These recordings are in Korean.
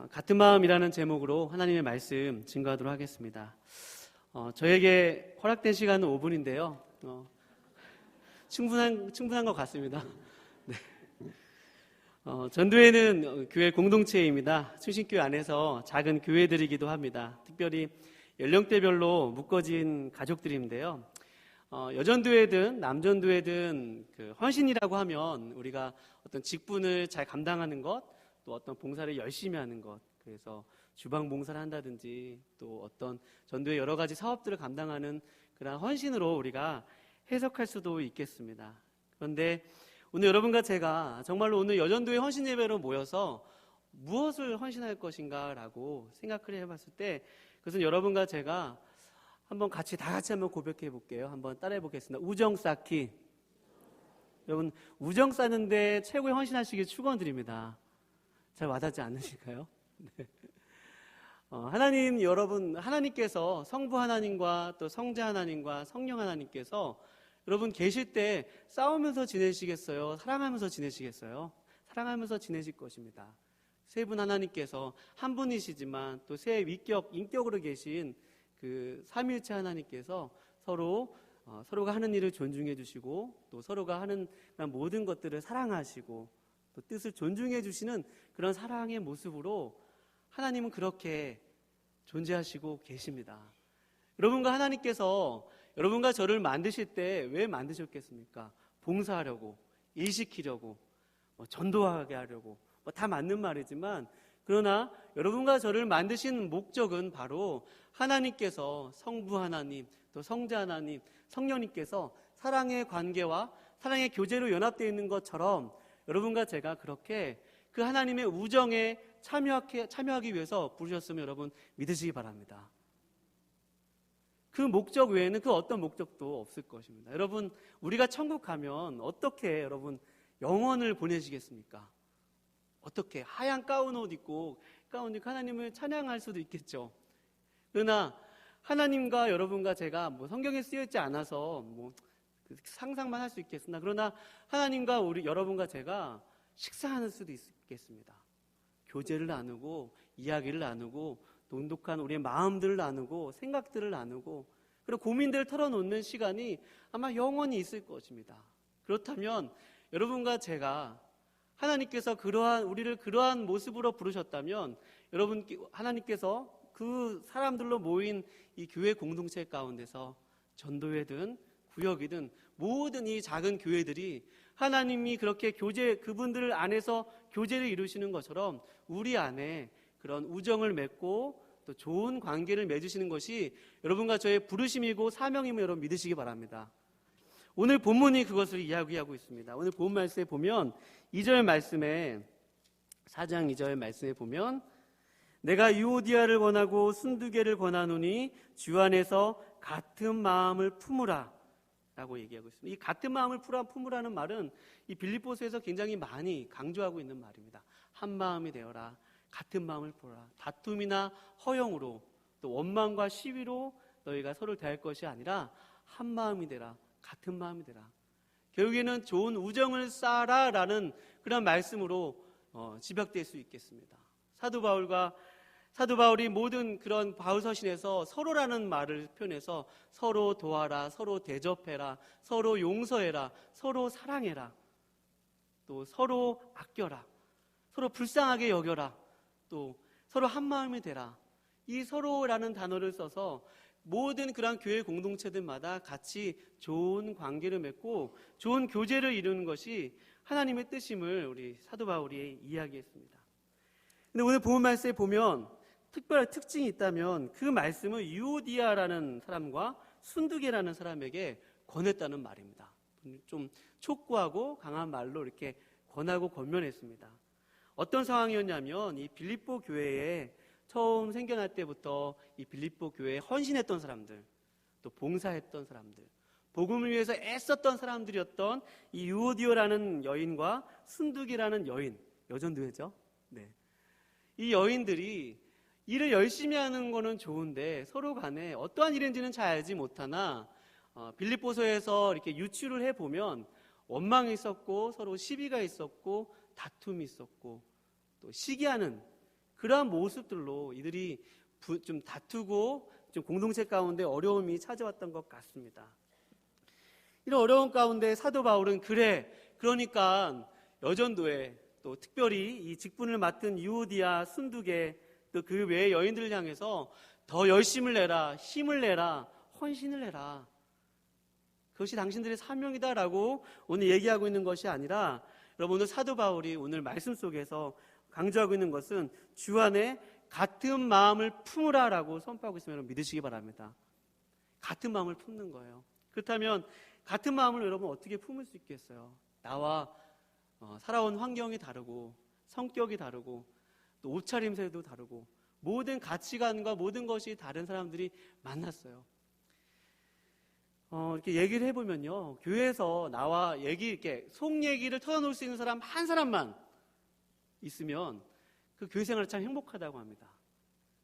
같은 마음이라는 제목으로 하나님의 말씀 증거하도록 하겠습니다. 저에게 허락된 시간은 5분인데요. 충분한 것 같습니다. 네. 전도회는 교회 공동체입니다. 충신교회 안에서 작은 교회들이기도 합니다. 특별히 연령대별로 묶어진 가족들인데요. 여전도회든 남전도회든 헌신이라고 하면 우리가 어떤 직분을 잘 감당하는 것, 또 어떤 봉사를 열심히 하는 것, 그래서 주방 봉사를 한다든지 또 어떤 전도의 여러 가지 사업들을 감당하는 그런 헌신으로 우리가 해석할 수도 있겠습니다. 그런데 오늘 여러분과 제가 정말로 오늘 여전도의 헌신 예배로 모여서 무엇을 헌신할 것인가 라고 생각을 해봤을 때, 그것은 여러분과 제가 한번 같이 다 같이 한번 고백해 볼게요. 한번 따라해 보겠습니다. 우정 쌓기. 여러분, 우정 쌓는데 최고의 헌신하시길 축원드립니다. 잘 와닿지 않으실까요? 네. 하나님께서 성부 하나님과 또 성자 하나님과 성령 하나님께서 여러분 계실 때 싸우면서 지내시겠어요? 사랑하면서 지내시겠어요? 사랑하면서 지내실 것입니다. 세 분 하나님께서 한 분이시지만 또 세 인격으로 계신 그 삼위일체 하나님께서 서로가 하는 일을 존중해 주시고 또 서로가 하는 모든 것들을 사랑하시고 또 뜻을 존중해 주시는 그런 사랑의 모습으로 하나님은 그렇게 존재하시고 계십니다. 하나님께서 여러분과 저를 만드실 때 왜 만드셨겠습니까? 봉사하려고, 일시키려고, 전도하게 하려고, 다 맞는 말이지만, 그러나 여러분과 저를 만드신 목적은 바로 하나님께서 성부 하나님, 또 성자 하나님, 성령님께서 사랑의 관계와 사랑의 교제로 연합되어 있는 것처럼 여러분과 제가 그렇게 그 하나님의 우정에 참여하기 위해서 부르셨으면 여러분 믿으시기 바랍니다. 그 목적 외에는 그 어떤 목적도 없을 것입니다. 여러분, 우리가 천국 가면 어떻게 여러분 영원을 보내시겠습니까? 어떻게 하얀 가운 옷 입고 하나님을 찬양할 수도 있겠죠. 그러나 하나님과 여러분과 제가 성경에 쓰여있지 않아서 상상만 할 수 있겠으나, 그러나 하나님과 여러분과 제가 식사하는 수도 있겠습니다. 교제를 나누고 이야기를 나누고 돈독한 우리의 마음들을 나누고 생각들을 나누고 그리고 고민들을 털어놓는 시간이 아마 영원히 있을 것입니다. 그렇다면 여러분과 제가 하나님께서 우리를 그러한 모습으로 부르셨다면 하나님께서 그 사람들로 모인 이 교회 공동체 가운데서 전도회든 구역이든 모든 이 작은 교회들이 하나님이 그렇게 그분들 안에서 교제를 이루시는 것처럼 우리 안에 그런 우정을 맺고 또 좋은 관계를 맺으시는 것이 여러분과 저의 부르심이고 사명임을 여러분 믿으시기 바랍니다. 오늘 본문이 그것을 이야기하고 있습니다. 오늘 본 말씀에 보면 2절 말씀에 4장 2절 말씀에 보면 내가 유오디아를 권하고 순두개를 권하노니 주 안에서 같은 마음을 품으라 라고 얘기하고 있습니다. 이 같은 마음을 품으라는 말은 이 빌립보서에서 굉장히 많이 강조하고 있는 말입니다. 한 마음이 되어라. 같은 마음을 품으라. 다툼이나 허영으로 또 원망과 시위로 너희가 서로를 대할 것이 아니라 한 마음이 되라. 같은 마음이 되라. 결국에는 좋은 우정을 쌓아라라는 그런 말씀으로 집약될 수 있겠습니다. 사도 바울이 모든 그런 바울서신에서 서로라는 말을 표현해서 서로 도와라, 서로 대접해라, 서로 용서해라, 서로 사랑해라, 또 서로 아껴라, 서로 불쌍하게 여겨라, 또 서로 한 마음이 되라. 이 서로라는 단어를 써서 모든 그런 교회 공동체들마다 같이 좋은 관계를 맺고 좋은 교제를 이루는 것이 하나님의 뜻임을 우리 사도 바울이 이야기했습니다. 근데 오늘 본 말씀에 보면 특별한 특징이 있다면 그 말씀은 유오디아라는 사람과 순두개라는 사람에게 권했다는 말입니다. 좀 촉구하고 강한 말로 이렇게 권하고 권면했습니다. 어떤 상황이었냐면 이 빌립보 교회에 처음 생겨날 때부터 이 빌립보 교회에 헌신했던 사람들, 또 봉사했던 사람들, 복음을 위해서 애썼던 사람들이었던 이 유오디아라는 여인과 순두개라는 여전도회죠. 네. 이 여인들이 일을 열심히 하는 거는 좋은데 서로 간에 어떠한 일인지는 잘 알지 못하나 빌립보서에서 이렇게 유추를 해보면 원망이 있었고 서로 시비가 있었고 다툼이 있었고 또 시기하는 그러한 모습들로 이들이 좀 다투고 좀 공동체 가운데 어려움이 찾아왔던 것 같습니다. 이런 어려운 가운데 사도 바울은 그러니까 여전도에 또 특별히 이 직분을 맡은 유오디아, 순두계 또 그 외의 여인들을 향해서 더 열심을 내라, 힘을 내라, 헌신을 해라. 그것이 당신들의 사명이다라고 오늘 얘기하고 있는 것이 아니라, 여러분, 오늘 사도 바울이 오늘 말씀 속에서 강조하고 있는 것은 주 안에 같은 마음을 품으라라고 선포하고 있으면 여러분 믿으시기 바랍니다. 같은 마음을 품는 거예요. 그렇다면 같은 마음을 여러분 어떻게 품을 수 있겠어요? 나와 살아온 환경이 다르고 성격이 다르고 또 옷차림새도 다르고 모든 가치관과 모든 것이 다른 사람들이 만났어요. 이렇게 얘기를 해보면요, 교회에서 나와 이렇게 속 얘기를 털어놓을 수 있는 사람 한 사람만 있으면 그 교회 생활이 참 행복하다고 합니다.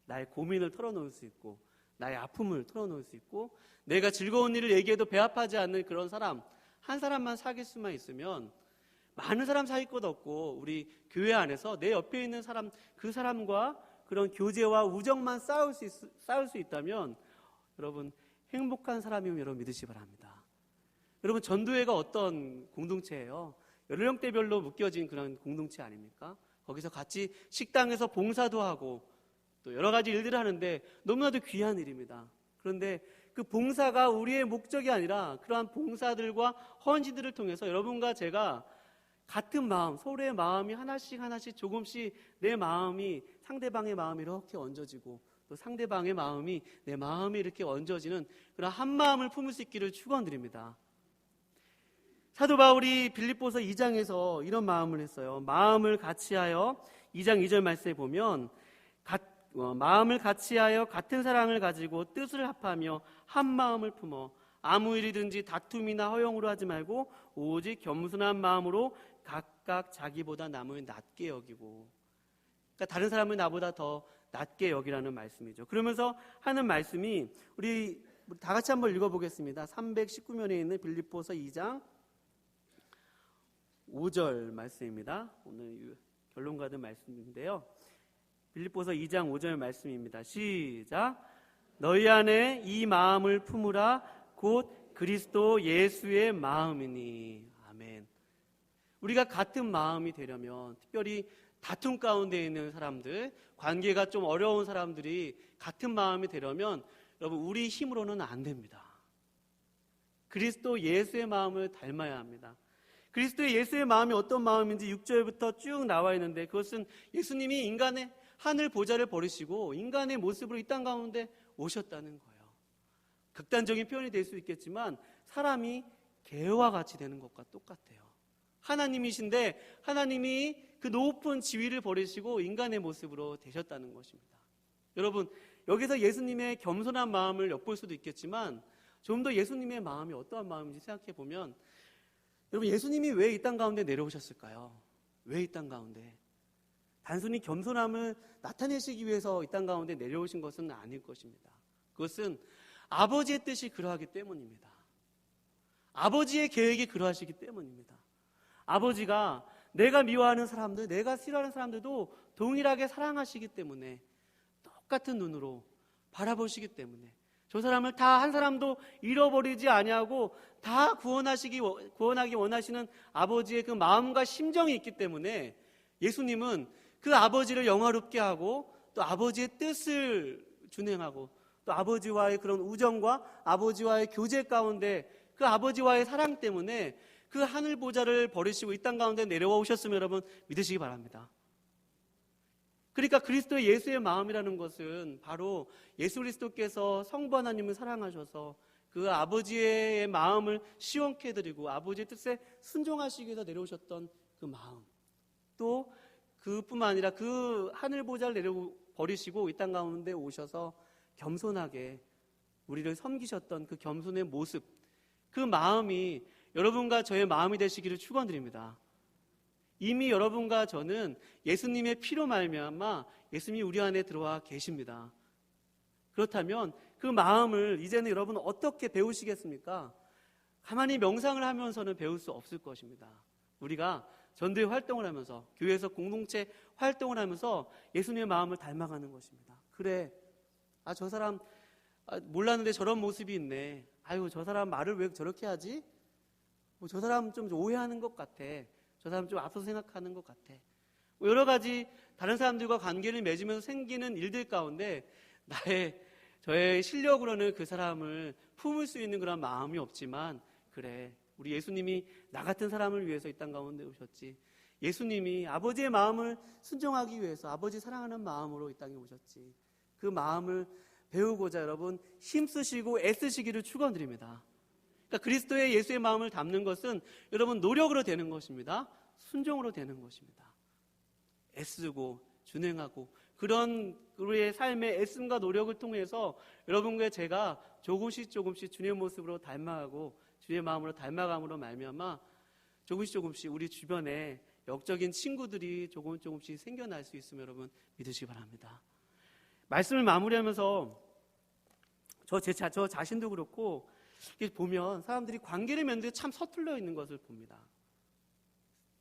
나의 고민을 털어놓을 수 있고 나의 아픔을 털어놓을 수 있고 내가 즐거운 일을 얘기해도 배아파지 않는 그런 사람 한 사람만 사귈 수만 있으면 많은 사람 사귈 것 없고 우리 교회 안에서 내 옆에 있는 사람, 그 사람과 그런 교제와 우정만 쌓을 수 있다면 여러분 행복한 사람이면 여러분 믿으시기 바랍니다. 여러분 전도회가 어떤 공동체예요? 연령대별로 묶여진 그런 공동체 아닙니까? 거기서 같이 식당에서 봉사도 하고 또 여러 가지 일들을 하는데 너무나도 귀한 일입니다. 그런데 그 봉사가 우리의 목적이 아니라 그러한 봉사들과 헌신들을 통해서 여러분과 제가 같은 마음, 서로의 마음이 하나씩 조금씩 내 마음이 상대방의 마음이 이렇게 얹어지고 또 상대방의 마음이 내 마음이 이렇게 얹어지는 그런 한 마음을 품을 수 있기를 축원드립니다. 사도 바울이 빌립보서 2장에서 이런 마음을 했어요. 마음을 같이하여 2장 2절 말씀에 보면 마음을 같이하여 같은 사랑을 가지고 뜻을 합하며 한 마음을 품어 아무 일이든지 다툼이나 허용으로 하지 말고 오직 겸손한 마음으로 각각 자기보다 남을 낮게 여기고, 그러니까 다른 사람을 나보다 더 낮게 여기라는 말씀이죠. 그러면서 하는 말씀이 우리 다 같이 한번 읽어보겠습니다. 319면에 있는 빌립보서 2장 5절 말씀입니다. 오늘 결론 가는 말씀인데요. 빌립보서 2장 5절 말씀입니다. 시작. 너희 안에 이 마음을 품으라 곧 그리스도 예수의 마음이니. 아멘. 우리가 같은 마음이 되려면 특별히 다툼 가운데 있는 사람들, 관계가 좀 어려운 사람들이 같은 마음이 되려면 여러분 우리 힘으로는 안 됩니다. 그리스도 예수의 마음을 닮아야 합니다. 그리스도의 예수의 마음이 어떤 마음인지 6절부터 쭉 나와 있는데 그것은 예수님이 인간의 하늘 보좌를 버리시고 인간의 모습으로 이 땅 가운데 오셨다는 거예요. 극단적인 표현이 될 수 있겠지만 사람이 개와 같이 되는 것과 똑같아요. 하나님이신데 하나님이 그 높은 지위를 버리시고 인간의 모습으로 되셨다는 것입니다. 여러분 여기서 예수님의 겸손한 마음을 엿볼 수도 있겠지만 좀 더 예수님의 마음이 어떠한 마음인지 생각해 보면 여러분 예수님이 왜 이 땅 가운데 내려오셨을까요? 왜 이 땅 가운데? 단순히 겸손함을 나타내시기 위해서 이 땅 가운데 내려오신 것은 아닐 것입니다. 그것은 아버지의 뜻이 그러하기 때문입니다. 아버지의 계획이 그러하시기 때문입니다. 아버지가 내가 미워하는 사람들, 내가 싫어하는 사람들도 동일하게 사랑하시기 때문에 똑같은 눈으로 바라보시기 때문에 저 사람을 다 한 사람도 잃어버리지 아니하고 다 구원하기 원하시는 아버지의 그 마음과 심정이 있기 때문에 예수님은 그 아버지를 영화롭게 하고 또 아버지의 뜻을 준행하고 또 아버지와의 그런 우정과 아버지와의 교제 가운데 그 아버지와의 사랑 때문에 그 하늘 보좌를 버리시고 이 땅 가운데 내려와 오셨으면 여러분 믿으시기 바랍니다. 그러니까 그리스도의 예수의 마음이라는 것은 바로 예수 그리스도께서 성부 하나님을 사랑하셔서 그 아버지의 마음을 시원케 해드리고 아버지의 뜻에 순종하시기 위해서 내려오셨던 그 마음, 또 그뿐만 아니라 그 하늘 보좌를 내려버리시고 이 땅 가운데 오셔서 겸손하게 우리를 섬기셨던 그 겸손의 모습, 그 마음이 여러분과 저의 마음이 되시기를 축원드립니다. 이미 여러분과 저는 예수님의 피로 말미암아 예수님이 우리 안에 들어와 계십니다. 그렇다면 그 마음을 이제는 여러분 어떻게 배우시겠습니까? 가만히 명상을 하면서는 배울 수 없을 것입니다. 우리가 전도의 활동을 하면서 교회에서 공동체 활동을 하면서 예수님의 마음을 닮아가는 것입니다. 그래, 저 사람 몰랐는데 저런 모습이 있네. 아유, 저 사람 말을 왜 저렇게 하지? 저 사람 좀 오해하는 것 같아. 저 사람 좀 앞서서 생각하는 것 같아. 여러 가지 다른 사람들과 관계를 맺으면서 생기는 일들 가운데 저의 실력으로는 그 사람을 품을 수 있는 그런 마음이 없지만, 그래, 우리 예수님이 나 같은 사람을 위해서 이 땅 가운데 오셨지. 예수님이 아버지의 마음을 순종하기 위해서 아버지 사랑하는 마음으로 이 땅에 오셨지. 그 마음을 배우고자 여러분 힘쓰시고 애쓰시기를 축원드립니다. 그러니까 그리스도의 예수의 마음을 담는 것은 여러분 노력으로 되는 것입니다. 순종으로 되는 것입니다. 애쓰고 준행하고 그런 우리의 삶의 애씀과 노력을 통해서 여러분과 제가 조금씩 주님의 모습으로 닮아가고 주의 마음으로 닮아감으로 말미암아 조금씩 우리 주변에 영적인 친구들이 조금씩 생겨날 수 있으면 여러분 믿으시기 바랍니다. 말씀을 마무리하면서 저 자신도 그렇고 보면 사람들이 관계를 맺는데 참 서툴러 있는 것을 봅니다.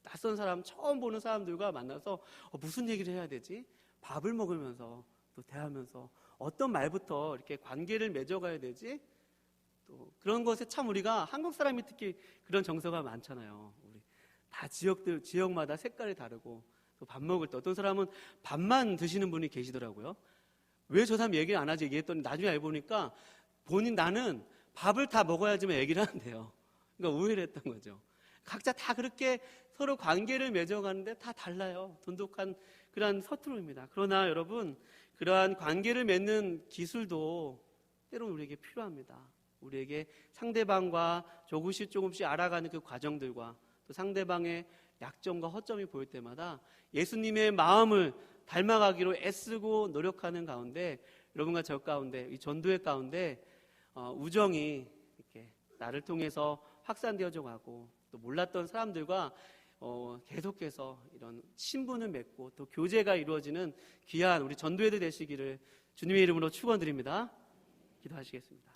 낯선 사람, 처음 보는 사람들과 만나서 무슨 얘기를 해야 되지? 밥을 먹으면서 또 대하면서 어떤 말부터 이렇게 관계를 맺어가야 되지? 또 그런 것에 참 우리가 한국 사람이 특히 그런 정서가 많잖아요. 우리 다 지역마다 색깔이 다르고 또 밥 먹을 때 어떤 사람은 밥만 드시는 분이 계시더라고요. 왜 저 사람 얘기를 안 하지? 얘기했더니 나중에 알고 보니까 나는 밥을 다 먹어야지만 얘기를 하는데요. 그러니까 오해를 했던 거죠. 각자 다 그렇게 서로 관계를 맺어가는데 다 달라요. 돈독한 그러한 서투름입니다. 그러나 여러분, 그러한 관계를 맺는 기술도 때로는 우리에게 필요합니다. 우리에게 상대방과 조금씩 알아가는 그 과정들과 또 상대방의 약점과 허점이 보일 때마다 예수님의 마음을 닮아가기로 애쓰고 노력하는 가운데 여러분과 저 가운데 이 전도의 가운데 우정이 이렇게 나를 통해서 확산되어져 가고 또 몰랐던 사람들과 계속해서 이런 친분을 맺고 또 교제가 이루어지는 귀한 우리 전도회들 되시기를 주님의 이름으로 축원드립니다. 기도하시겠습니다.